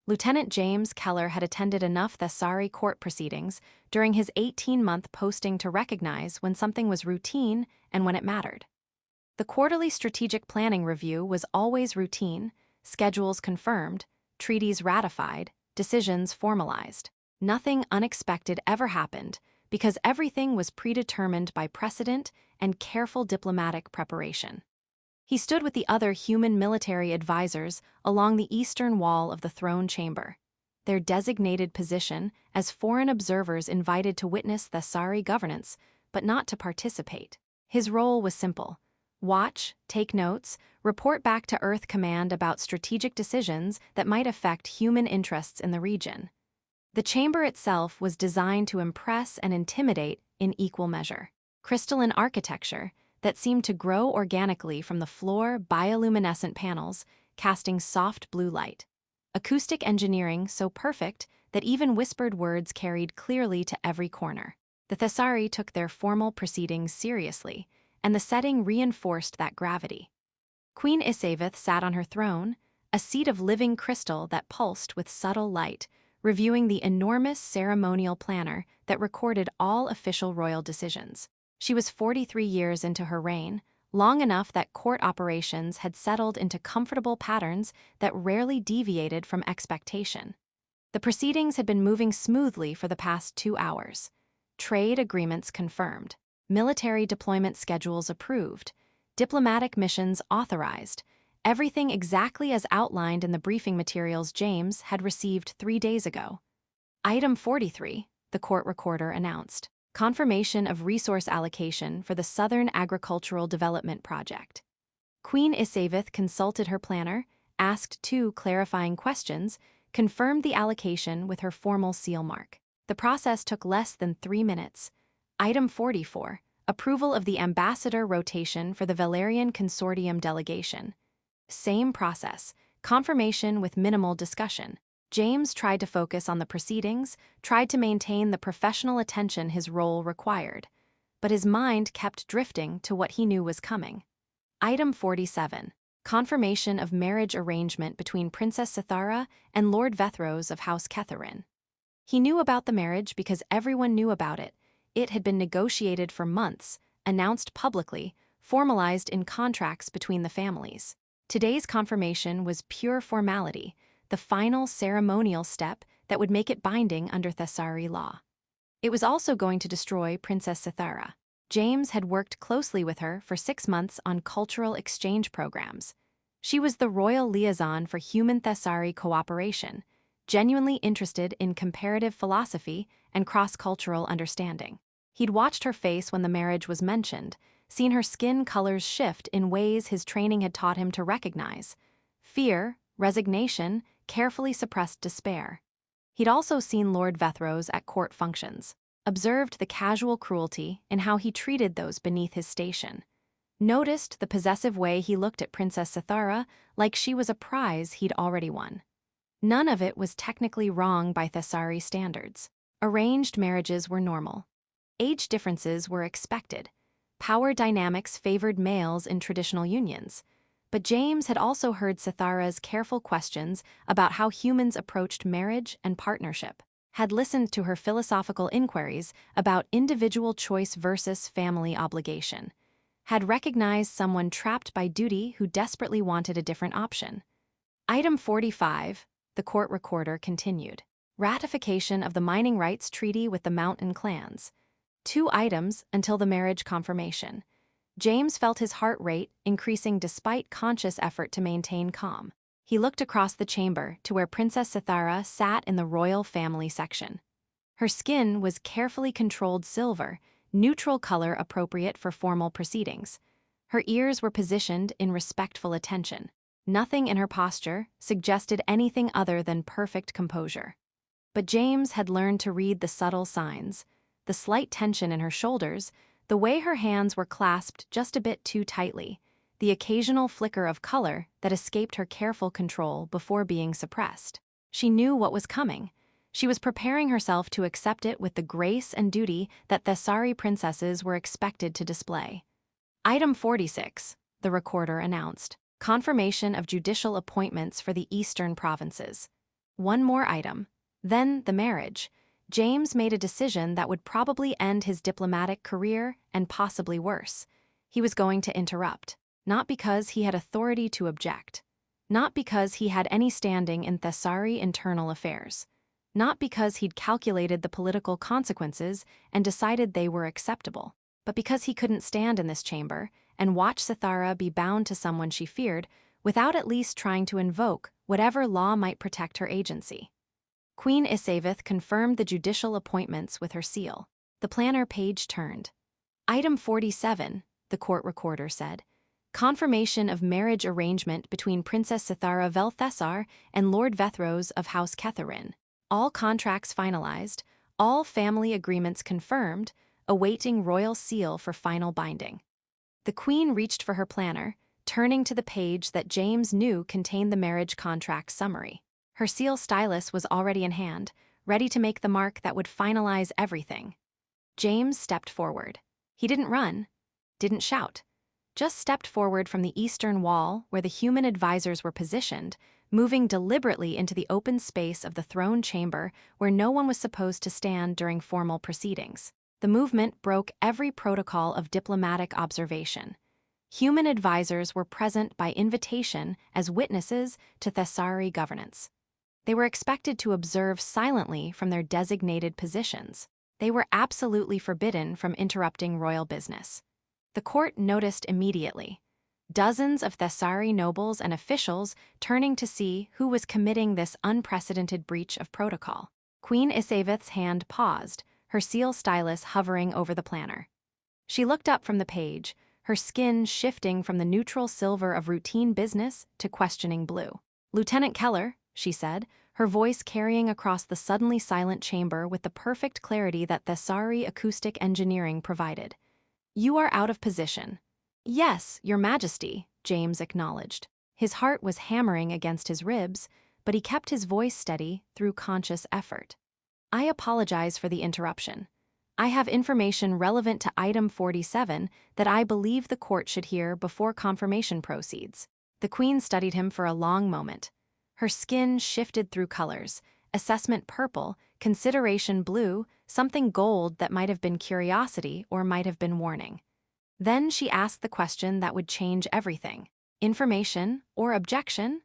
Lieutenant James Kellor had attended enough Thessari court proceedings during his 18-month posting to recognize when something was routine and when it mattered. The quarterly strategic planning review was always routine, schedules confirmed, treaties ratified, decisions formalized. Nothing unexpected ever happened because everything was predetermined by precedent and careful diplomatic preparation. He stood with the other human military advisors along the eastern wall of the throne chamber, their designated position as foreign observers invited to witness Thessari governance, but not to participate. His role was simple: watch, take notes, report back to Earth Command about strategic decisions that might affect human interests in the region. The chamber itself was designed to impress and intimidate in equal measure. Crystalline architecture that seemed to grow organically from the floor, bioluminescent panels casting soft blue light. Acoustic engineering so perfect that even whispered words carried clearly to every corner. The Thessari took their formal proceedings seriously, and the setting reinforced that gravity. Queen Isaveth sat on her throne, a seat of living crystal that pulsed with subtle light, reviewing the enormous ceremonial planner that recorded all official royal decisions. She was 43 years into her reign, long enough that court operations had settled into comfortable patterns that rarely deviated from expectation. The proceedings had been moving smoothly for the past 2 hours. Trade agreements confirmed, military deployment schedules approved, diplomatic missions authorized, everything exactly as outlined in the briefing materials James had received 3 days ago. Item 43, the court recorder announced. Confirmation of resource allocation for the Southern Agricultural Development Project. Queen Isaveth consulted her planner, asked 2 clarifying questions, confirmed the allocation with her formal seal mark. The process took less than 3 minutes. Item 44, approval of the ambassador rotation for the Valerian Consortium delegation. Same process, confirmation with minimal discussion. James tried to focus on the proceedings, tried to maintain the professional attention his role required, but his mind kept drifting to what he knew was coming. Item 47, confirmation of marriage arrangement between Princess Sythara and Lord Vethros of House Catherine. He knew about the marriage because everyone knew about it. It had been negotiated for months, announced publicly, formalized in contracts between the families. Today's confirmation was pure formality, the final ceremonial step that would make it binding under Thessari law. It was also going to destroy Princess Sythara. James had worked closely with her for 6 months on cultural exchange programs. She was the royal liaison for human Thessari cooperation, genuinely interested in comparative philosophy and cross-cultural understanding. He'd watched her face when the marriage was mentioned, seen her skin colors shift in ways his training had taught him to recognize: fear, resignation, carefully suppressed despair. He'd also seen Lord Vethros at court functions, observed the casual cruelty in how he treated those beneath his station, noticed the possessive way he looked at Princess Sythara like she was a prize he'd already won. None of it was technically wrong by Thessari standards. Arranged marriages were normal. Age differences were expected. Power dynamics favored males in traditional unions. But James had also heard Sythara's careful questions about how humans approached marriage and partnership, had listened to her philosophical inquiries about individual choice versus family obligation, had recognized someone trapped by duty who desperately wanted a different option. Item 45, the court recorder continued. Ratification of the mining rights treaty with the mountain clans. 2 items until the marriage confirmation. James felt his heart rate increasing despite conscious effort to maintain calm. He looked across the chamber to where Princess Sythara sat in the royal family section. Her skin was carefully controlled silver, neutral color appropriate for formal proceedings. Her ears were positioned in respectful attention. Nothing in her posture suggested anything other than perfect composure. But James had learned to read the subtle signs: the slight tension in her shoulders, the way her hands were clasped just a bit too tightly, the occasional flicker of color that escaped her careful control before being suppressed. She knew what was coming. She was preparing herself to accept it with the grace and duty that Thessari princesses were expected to display. Item 46, the recorder announced. Confirmation of judicial appointments for the eastern provinces. One more item. Then the marriage. James made a decision that would probably end his diplomatic career and possibly worse. He was going to interrupt, not because he had authority to object, not because he had any standing in Thessari internal affairs, not because he'd calculated the political consequences and decided they were acceptable, but because he couldn't stand in this chamber and watch Sythara be bound to someone she feared without at least trying to invoke whatever law might protect her agency. Queen Isaveth confirmed the judicial appointments with her seal. The planner page turned. Item 47, the court recorder said. Confirmation of marriage arrangement between Princess Sythara Velthesar and Lord Vethros of House Ketharin. All contracts finalized, all family agreements confirmed, awaiting royal seal for final binding. The queen reached for her planner, turning to the page that James knew contained the marriage contract summary. Her seal stylus was already in hand, ready to make the mark that would finalize everything. James stepped forward. He didn't run, didn't shout, just stepped forward from the eastern wall where the human advisors were positioned, moving deliberately into the open space of the throne chamber where no one was supposed to stand during formal proceedings. The movement broke every protocol of diplomatic observation. Human advisors were present by invitation as witnesses to Thessari governance. They were expected to observe silently from their designated positions. They were absolutely forbidden from interrupting royal business. The court noticed immediately. Dozens of Thessari nobles and officials turning to see who was committing this unprecedented breach of protocol. Queen Isaveth's hand paused, her seal stylus hovering over the planner. She looked up from the page, her skin shifting from the neutral silver of routine business to questioning blue. "Lieutenant Kellor," she said, her voice carrying across the suddenly silent chamber with the perfect clarity that Thessari acoustic engineering provided. "You are out of position." "Yes, Your Majesty," James acknowledged. His heart was hammering against his ribs, but he kept his voice steady through conscious effort. "I apologize for the interruption. I have information relevant to item 47 that I believe the court should hear before confirmation proceeds." The Queen studied him for a long moment. Her skin shifted through colors, assessment purple, consideration blue, something gold that might have been curiosity or might have been warning. Then she asked the question that would change everything. Information or objection?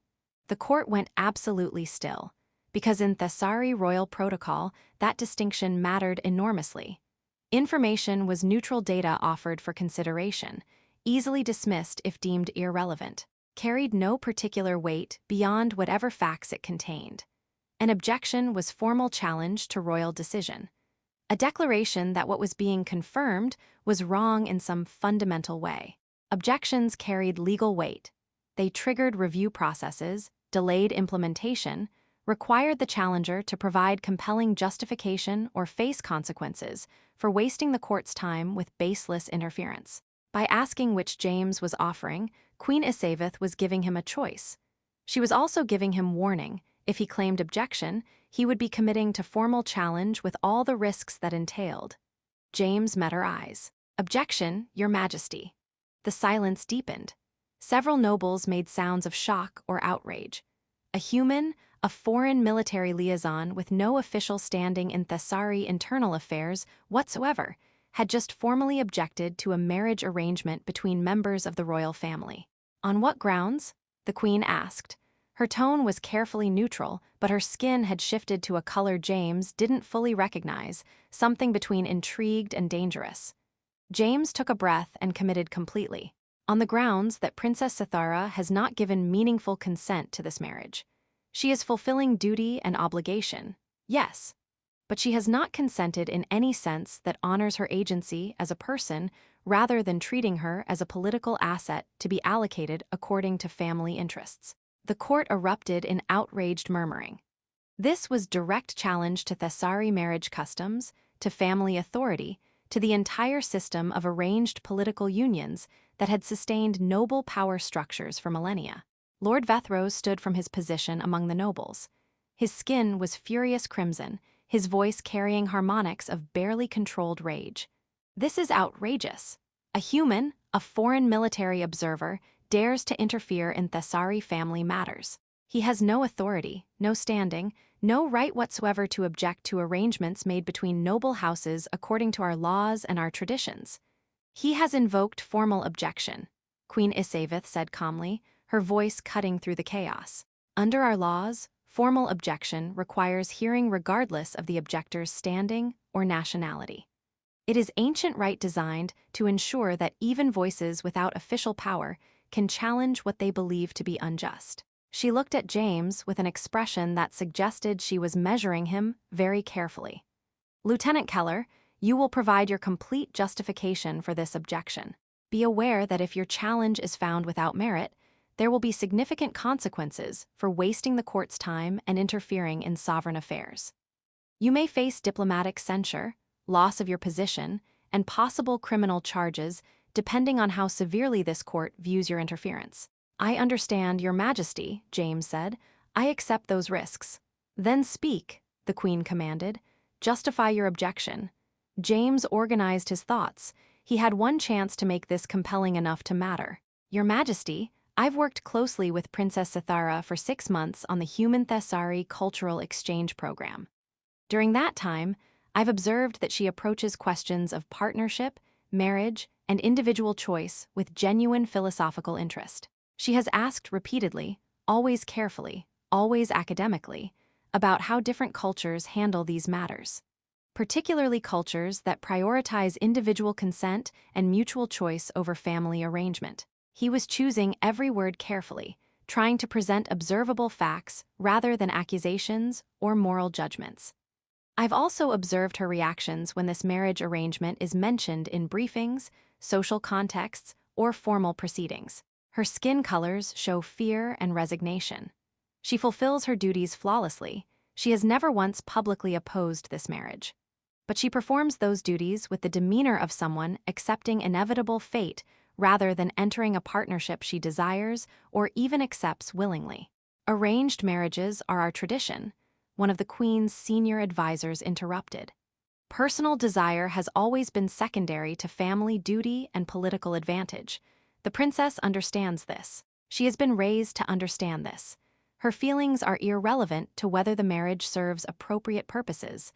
The court went absolutely still, because in Thessari royal protocol, that distinction mattered enormously. Information was neutral data offered for consideration, easily dismissed if deemed irrelevant, carried no particular weight beyond whatever facts it contained. An objection was formal challenge to royal decision, a declaration that what was being confirmed was wrong in some fundamental way. Objections carried legal weight. They triggered review processes, delayed implementation, required the challenger to provide compelling justification or face consequences for wasting the court's time with baseless interference. By asking which James was offering, Queen Isaveth was giving him a choice. She was also giving him warning. If he claimed objection, he would be committing to formal challenge with all the risks that entailed. James met her eyes. "Objection, Your Majesty." The silence deepened. Several nobles made sounds of shock or outrage. A human, a foreign military liaison with no official standing in Thessari internal affairs whatsoever, had just formally objected to a marriage arrangement between members of the royal family. "On what grounds?" the Queen asked. Her tone was carefully neutral, but her skin had shifted to a color James didn't fully recognize, something between intrigued and dangerous. James took a breath and committed completely. "On the grounds that Princess Sythara has not given meaningful consent to this marriage. She is fulfilling duty and obligation, yes, but she has not consented in any sense that honors her agency as a person rather than treating her as a political asset to be allocated according to family interests." The court erupted in outraged murmuring. This was direct challenge to Thessari marriage customs, to family authority, to the entire system of arranged political unions that had sustained noble power structures for millennia. Lord Vethros stood from his position among the nobles. His skin was furious crimson, his voice carrying harmonics of barely controlled rage. "This is outrageous. A human, a foreign military observer, dares to interfere in Thessari family matters." He has no authority, no standing, no right whatsoever to object to arrangements made between noble houses according to our laws and our traditions. He has invoked formal objection, Queen Isaveth said calmly, her voice cutting through the chaos. Under our laws, formal objection requires hearing regardless of the objector's standing or nationality. It is ancient right designed to ensure that even voices without official power can challenge what they believe to be unjust. She looked at James with an expression that suggested she was measuring him very carefully. Lieutenant Kellor, you will provide your complete justification for this objection. Be aware that if your challenge is found without merit, there will be significant consequences for wasting the court's time and interfering in sovereign affairs. You may face diplomatic censure, loss of your position, and possible criminal charges depending on how severely this court views your interference. I understand, Your Majesty, James said. I accept those risks. Then speak, the Queen commanded. Justify your objection. James organized his thoughts. He had one chance to make this compelling enough to matter. Your Majesty, I've worked closely with Princess Sythara for 6 months on the Human Thessari Cultural Exchange Program. During that time, I've observed that she approaches questions of partnership, marriage, and individual choice with genuine philosophical interest. She has asked repeatedly, always carefully, always academically, about how different cultures handle these matters, particularly cultures that prioritize individual consent and mutual choice over family arrangement. He was choosing every word carefully, trying to present observable facts rather than accusations or moral judgments. I've also observed her reactions when this marriage arrangement is mentioned in briefings, social contexts, or formal proceedings. Her skin colors show fear and resignation. She fulfills her duties flawlessly. She has never once publicly opposed this marriage. But she performs those duties with the demeanor of someone accepting inevitable fate rather than entering a partnership she desires or even accepts willingly. Arranged marriages are our tradition, one of the Queen's senior advisors interrupted. Personal desire has always been secondary to family duty and political advantage. The princess understands this. She has been raised to understand this. Her feelings are irrelevant to whether the marriage serves appropriate purposes.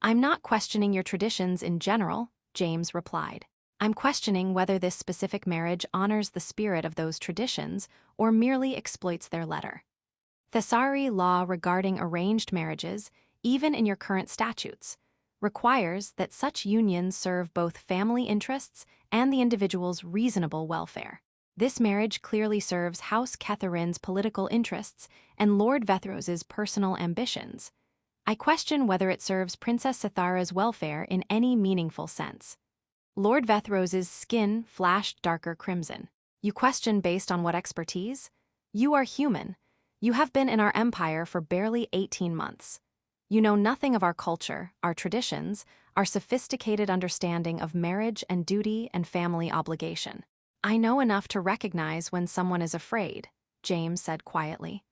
I'm not questioning your traditions in general, James replied. I'm questioning whether this specific marriage honors the spirit of those traditions or merely exploits their letter. Thessari law regarding arranged marriages, even in your current statutes, requires that such unions serve both family interests and the individual's reasonable welfare. This marriage clearly serves House Catherine's political interests and Lord Vethros's personal ambitions. I question whether it serves Princess Sythara's welfare in any meaningful sense. Lord Vethros's skin flashed darker crimson. You question based on what expertise? You are human. You have been in our empire for barely 18 months. You know nothing of our culture, our traditions, our sophisticated understanding of marriage and duty and family obligation. I know enough to recognize when someone is afraid, James said quietly.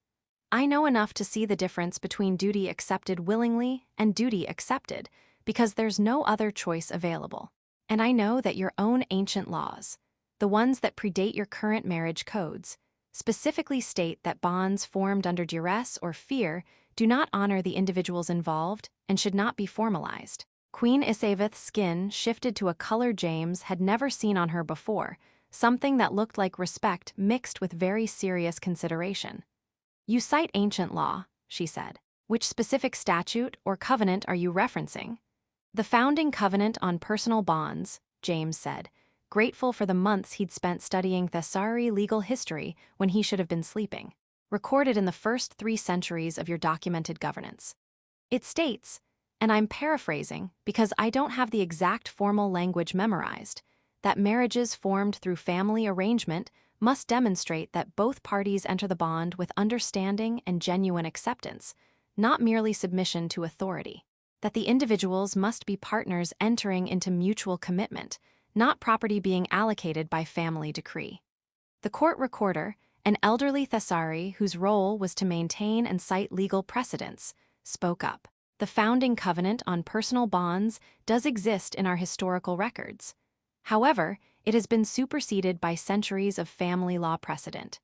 I know enough to see the difference between duty accepted willingly and duty accepted because there's no other choice available. And I know that your own ancient laws, the ones that predate your current marriage codes, specifically state that bonds formed under duress or fear do not honor the individuals involved and should not be formalized. Queen Isaveth's skin shifted to a color James had never seen on her before, something that looked like respect mixed with very serious consideration. You cite ancient law, she said. Which specific statute or covenant are you referencing? The founding covenant on personal bonds, James said, grateful for the months he'd spent studying Thessari legal history when he should have been sleeping. Recorded in the first 3 centuries of your documented governance. It states, and I'm paraphrasing because I don't have the exact formal language memorized, that marriages formed through family arrangement must demonstrate that both parties enter the bond with understanding and genuine acceptance, not merely submission to authority. That the individuals must be partners entering into mutual commitment, not property being allocated by family decree. The court recorder, an elderly Thessari whose role was to maintain and cite legal precedents, spoke up. The founding covenant on personal bonds does exist in our historical records. However, it has been superseded by centuries of family law precedent.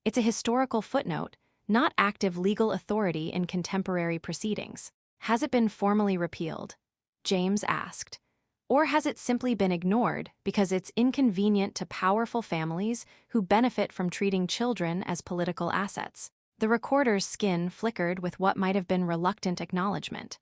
It's a historical footnote, not active legal authority in contemporary proceedings. Has it been formally repealed? James asked. Or has it simply been ignored because it's inconvenient to powerful families who benefit from treating children as political assets? The recorder's skin flickered with what might have been reluctant acknowledgement.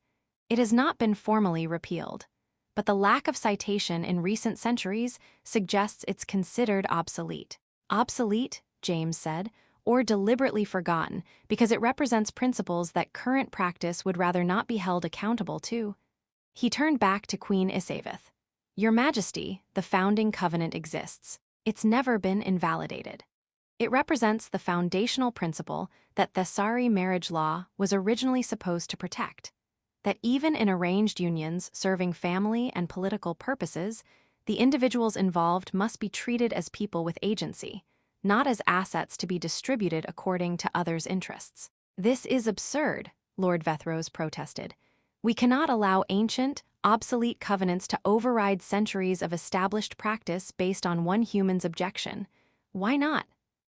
It has not been formally repealed, but the lack of citation in recent centuries suggests it's considered obsolete. Obsolete, James said, or deliberately forgotten because it represents principles that current practice would rather not be held accountable to. He turned back to Queen Isaveth. Your Majesty, the founding covenant exists. It's never been invalidated. It represents the foundational principle that Thessari marriage law was originally supposed to protect, that even in arranged unions serving family and political purposes, the individuals involved must be treated as people with agency, not as assets to be distributed according to others' interests. This is absurd, Lord Vethros protested. We cannot allow ancient, obsolete covenants to override centuries of established practice based on one human's objection. Why not?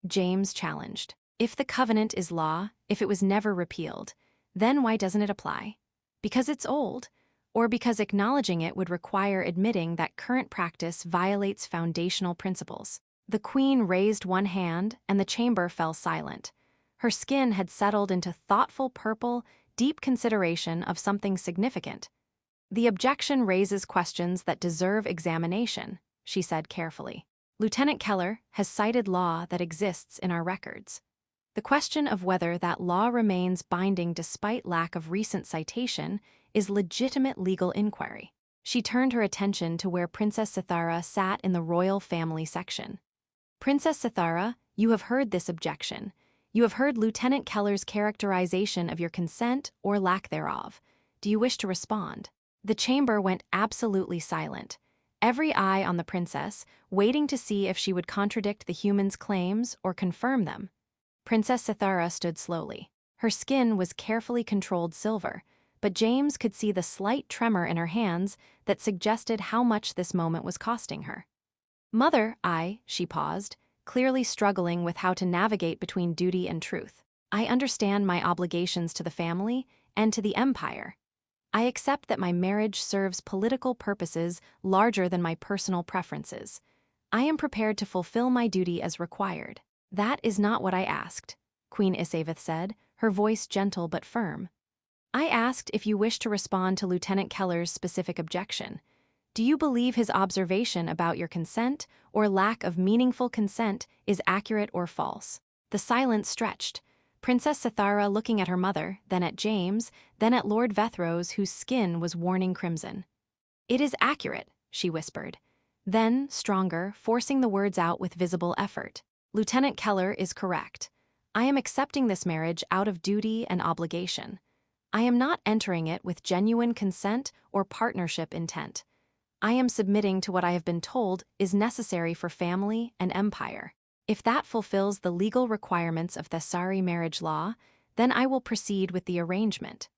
James challenged. If the covenant is law, if it was never repealed, then why doesn't it apply? Because it's old, or because acknowledging it would require admitting that current practice violates foundational principles? The Queen raised one hand, and the chamber fell silent. Her skin had settled into thoughtful purple, deep consideration of something significant. The objection raises questions that deserve examination, she said carefully. Lieutenant Kellor has cited law that exists in our records. The question of whether that law remains binding despite lack of recent citation is legitimate legal inquiry. She turned her attention to where Princess Sythara sat in the royal family section. Princess Sythara, you have heard this objection. You have heard Lieutenant Kellor's characterization of your consent or lack thereof. Do you wish to respond? The chamber went absolutely silent, every eye on the princess, waiting to see if she would contradict the human's claims or confirm them. Princess Sythara stood slowly. Her skin was carefully controlled silver, but James could see the slight tremor in her hands that suggested how much this moment was costing her. Mother, she paused, clearly struggling with how to navigate between duty and truth. I understand my obligations to the family and to the empire. I accept that my marriage serves political purposes larger than my personal preferences. I am prepared to fulfill my duty as required. That is not what I asked, Queen Isaveth said, her voice gentle but firm. I asked if you wish to respond to Lieutenant Kellor's specific objection. Do you believe his observation about your consent or lack of meaningful consent is accurate or false? The silence stretched, Princess Sythara looking at her mother, then at James, then at Lord Vethros, whose skin was warning crimson. It is accurate, she whispered. Then, stronger, forcing the words out with visible effort. Lieutenant Kellor is correct. I am accepting this marriage out of duty and obligation. I am not entering it with genuine consent or partnership intent. I am submitting to what I have been told is necessary for family and empire. If that fulfills the legal requirements of Thessari marriage law, then I will proceed with the arrangement.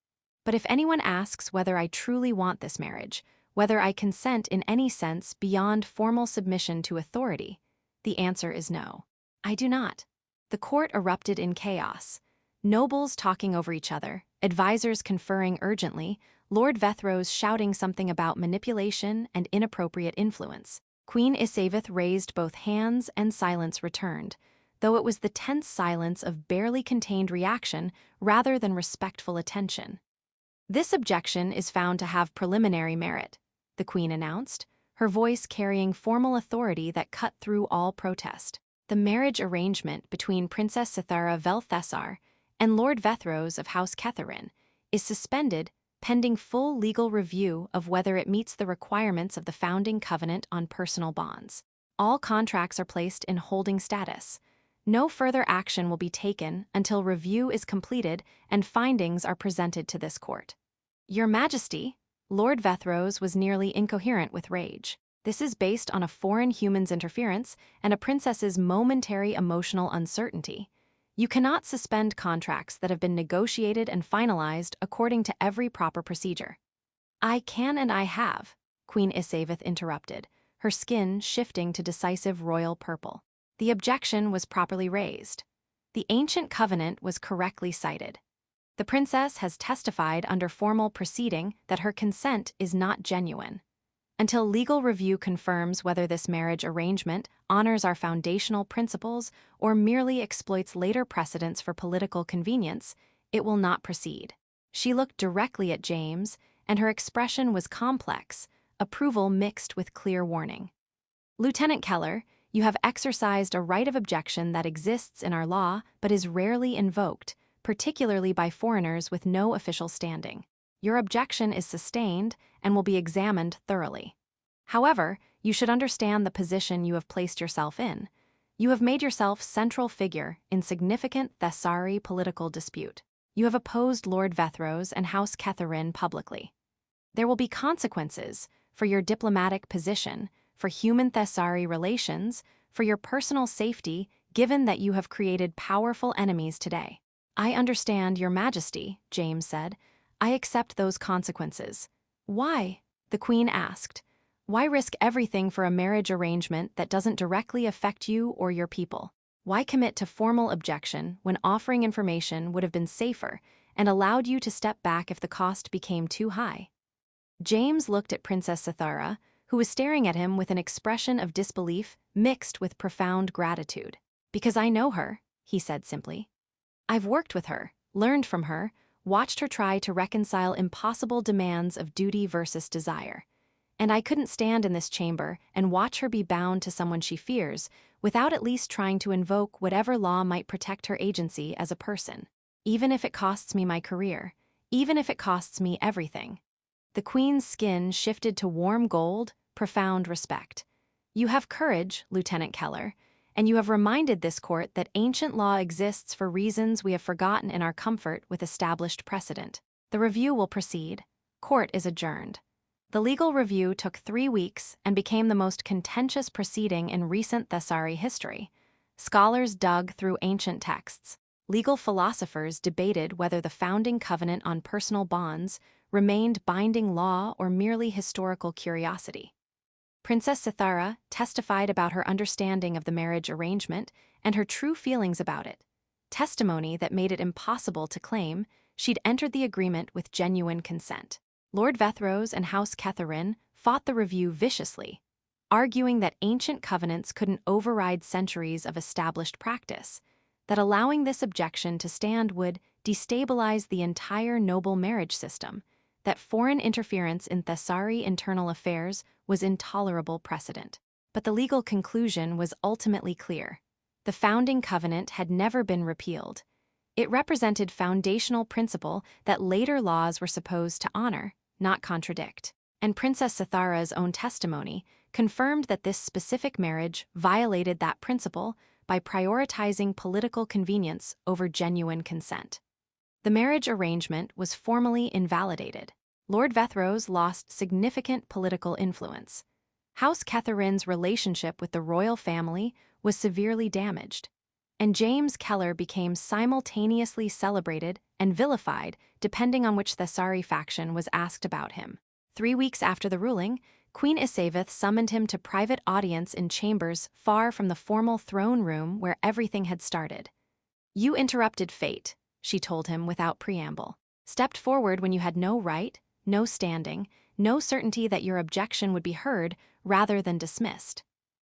But if anyone asks whether I truly want this marriage, whether I consent in any sense beyond formal submission to authority, the answer is no. I do not. The court erupted in chaos. Nobles talking over each other, advisors conferring urgently, Lord Vethros shouting something about manipulation and inappropriate influence. Queen Isaveth raised both hands and silence returned, though it was the tense silence of barely contained reaction rather than respectful attention. This objection is found to have preliminary merit, the Queen announced, her voice carrying formal authority that cut through all protest. The marriage arrangement between Princess Sythara Velthessar and Lord Vethros of House Ketharin is suspended pending full legal review of whether it meets the requirements of the founding covenant on personal bonds. All contracts are placed in holding status. No further action will be taken until review is completed and findings are presented to this court. Your Majesty, Lord Vethros was nearly incoherent with rage. This is based on a foreign human's interference and a princess's momentary emotional uncertainty. You cannot suspend contracts that have been negotiated and finalized according to every proper procedure. I can and I have, Queen Isaveth interrupted, her skin shifting to decisive royal purple. The objection was properly raised. The ancient covenant was correctly cited. The princess has testified under formal proceeding that her consent is not genuine. Until legal review confirms whether this marriage arrangement honors our foundational principles or merely exploits later precedents for political convenience, it will not proceed. She looked directly at James, and her expression was complex, approval mixed with clear warning. Lieutenant Kellor, you have exercised a right of objection that exists in our law but is rarely invoked, particularly by foreigners with no official standing. Your objection is sustained and will be examined thoroughly. However, you should understand the position you have placed yourself in. You have made yourself central figure in significant Thessari political dispute. You have opposed Lord Vethros and House Catherine publicly. There will be consequences for your diplomatic position, for human Thessari relations, for your personal safety, given that you have created powerful enemies today. I understand, Your Majesty, James said. I accept those consequences. Why? The Queen asked. Why risk everything for a marriage arrangement that doesn't directly affect you or your people? Why commit to formal objection when offering information would have been safer and allowed you to step back if the cost became too high? James looked at Princess Sythara, who was staring at him with an expression of disbelief mixed with profound gratitude. Because I know her, he said simply. I've worked with her, learned from her, watched her try to reconcile impossible demands of duty versus desire. And I couldn't stand in this chamber and watch her be bound to someone she fears without at least trying to invoke whatever law might protect her agency as a person, even if it costs me my career, even if it costs me everything. The Queen's skin shifted to warm gold, profound respect. You have courage, Lieutenant Kellor, and you have reminded this court that ancient law exists for reasons we have forgotten in our comfort with established precedent. The review will proceed. Court is adjourned. The legal review took 3 weeks and became the most contentious proceeding in recent Thessari history. Scholars dug through ancient texts. Legal philosophers debated whether the founding covenant on personal bonds remained binding law or merely historical curiosity. Princess Sythara testified about her understanding of the marriage arrangement and her true feelings about it, testimony that made it impossible to claim she'd entered the agreement with genuine consent. Lord Vethros and House Catherine fought the review viciously, arguing that ancient covenants couldn't override centuries of established practice, that allowing this objection to stand would destabilize the entire noble marriage system, that foreign interference in Thessari internal affairs was intolerable precedent. But the legal conclusion was ultimately clear. The founding covenant had never been repealed. It represented foundational principle that later laws were supposed to honor, not contradict. And Princess Sythara's own testimony confirmed that this specific marriage violated that principle by prioritizing political convenience over genuine consent. The marriage arrangement was formally invalidated. Lord Vethros lost significant political influence. House Catherine's relationship with the royal family was severely damaged, and James Kellor became simultaneously celebrated and vilified depending on which Thessari faction was asked about him. 3 weeks after the ruling, Queen Isaveth summoned him to private audience in chambers far from the formal throne room where everything had started. You interrupted fate, she told him without preamble. Stepped forward when you had no right, no standing, no certainty that your objection would be heard rather than dismissed.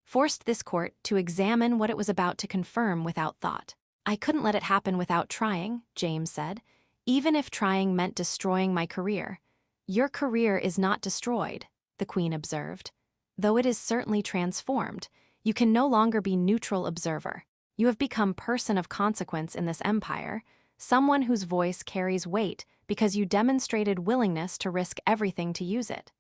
Forced this court to examine what it was about to confirm without thought. I couldn't let it happen without trying, James said, even if trying meant destroying my career. Your career is not destroyed, the Queen observed. Though it is certainly transformed, you can no longer be neutral observer. You have become person of consequence in this empire, someone whose voice carries weight because you demonstrated willingness to risk everything to use it.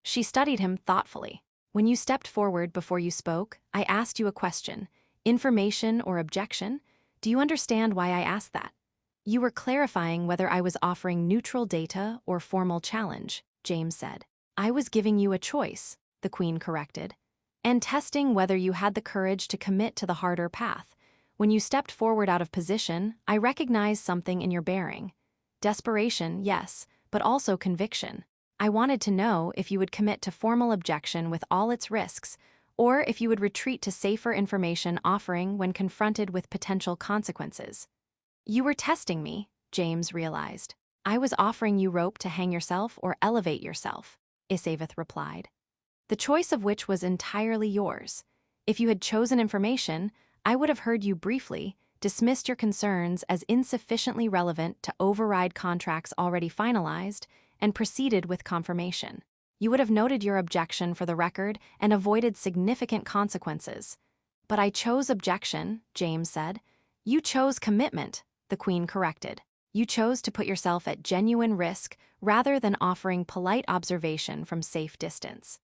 She studied him thoughtfully. When you stepped forward before you spoke, I asked you a question, information or objection. Do you understand why I asked that? You were clarifying whether I was offering neutral data or formal challenge, James said. I was giving you a choice, the Queen corrected, and testing whether you had the courage to commit to the harder path. When you stepped forward out of position, I recognized something in your bearing. Desperation, yes, but also conviction. I wanted to know if you would commit to formal objection with all its risks, or if you would retreat to safer information offering when confronted with potential consequences. You were testing me, James realized. I was offering you rope to hang yourself or elevate yourself, Isaveth replied. The choice of which was entirely yours. If you had chosen information, I would have heard you briefly, dismissed your concerns as insufficiently relevant to override contracts already finalized, and proceeded with confirmation. You would have noted your objection for the record and avoided significant consequences. But I chose objection, James said. You chose commitment, the Queen corrected. You chose to put yourself at genuine risk rather than offering polite observation from safe distance.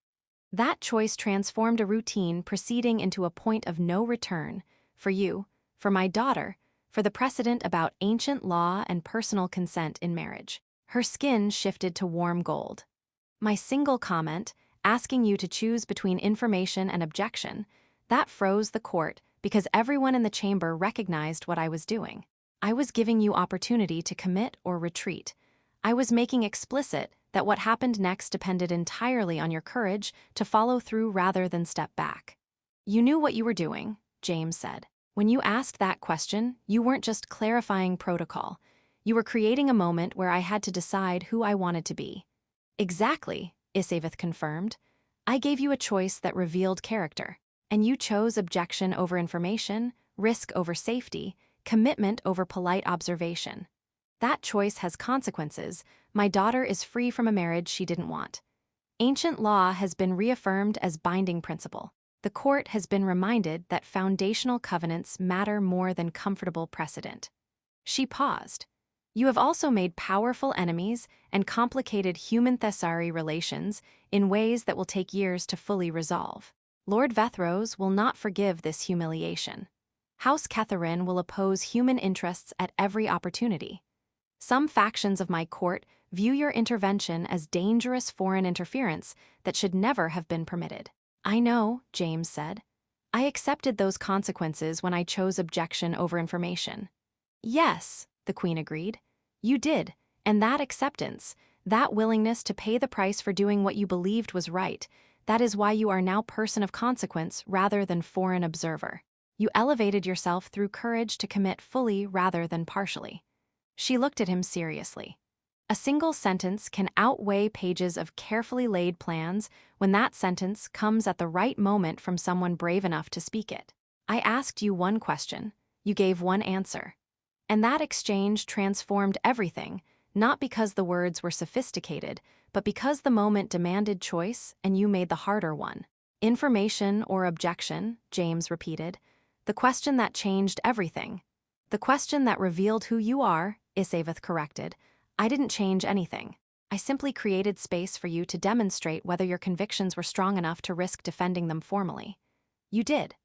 That choice transformed a routine proceeding into a point of no return, for you, for my daughter, for the precedent about ancient law and personal consent in marriage. Her skin shifted to warm gold. My single comment, asking you to choose between information and objection, that froze the court because everyone in the chamber recognized what I was doing. I was giving you opportunity to commit or retreat. I was making explicit that what happened next depended entirely on your courage to follow through rather than step back. You knew what you were doing, James said. When you asked that question, you weren't just clarifying protocol. You were creating a moment where I had to decide who I wanted to be. Exactly, Isaveth confirmed. I gave you a choice that revealed character, and you chose objection over information, risk over safety, commitment over polite observation. That choice has consequences. My daughter is free from a marriage she didn't want. Ancient law has been reaffirmed as binding principle. The court has been reminded that foundational covenants matter more than comfortable precedent. She paused. You have also made powerful enemies and complicated human-Thessari relations in ways that will take years to fully resolve. Lord Vethros will not forgive this humiliation. House Catherine will oppose human interests at every opportunity. Some factions of my court view your intervention as dangerous foreign interference that should never have been permitted. I know, James said. I accepted those consequences when I chose objection over information. Yes, the Queen agreed. You did, and that acceptance, that willingness to pay the price for doing what you believed was right, that is why you are now person of consequence rather than foreign observer. You elevated yourself through courage to commit fully rather than partially. She looked at him seriously. A single sentence can outweigh pages of carefully laid plans when that sentence comes at the right moment from someone brave enough to speak it. I asked you one question. You gave one answer. And that exchange transformed everything, not because the words were sophisticated, but because the moment demanded choice and you made the harder one. Information or objection, James repeated. The question that changed everything. The question that revealed who you are, Isaveth corrected. I didn't change anything. I simply created space for you to demonstrate whether your convictions were strong enough to risk defending them formally. You did.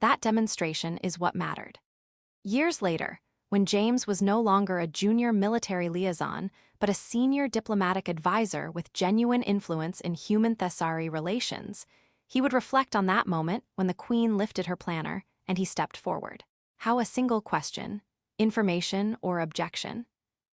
That demonstration is what mattered. Years later, when James was no longer a junior military liaison, but a senior diplomatic advisor with genuine influence in human-Thessari relations, he would reflect on that moment when the Queen lifted her planner and he stepped forward. How a single question, information or objection,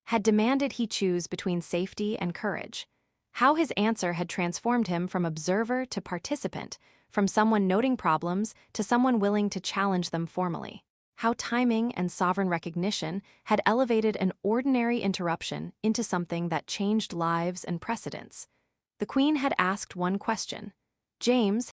had demanded he choose between safety and courage. How his answer had transformed him from observer to participant, from someone noting problems to someone willing to challenge them formally. How timing and sovereign recognition had elevated an ordinary interruption into something that changed lives and precedents. The Queen had asked one question. James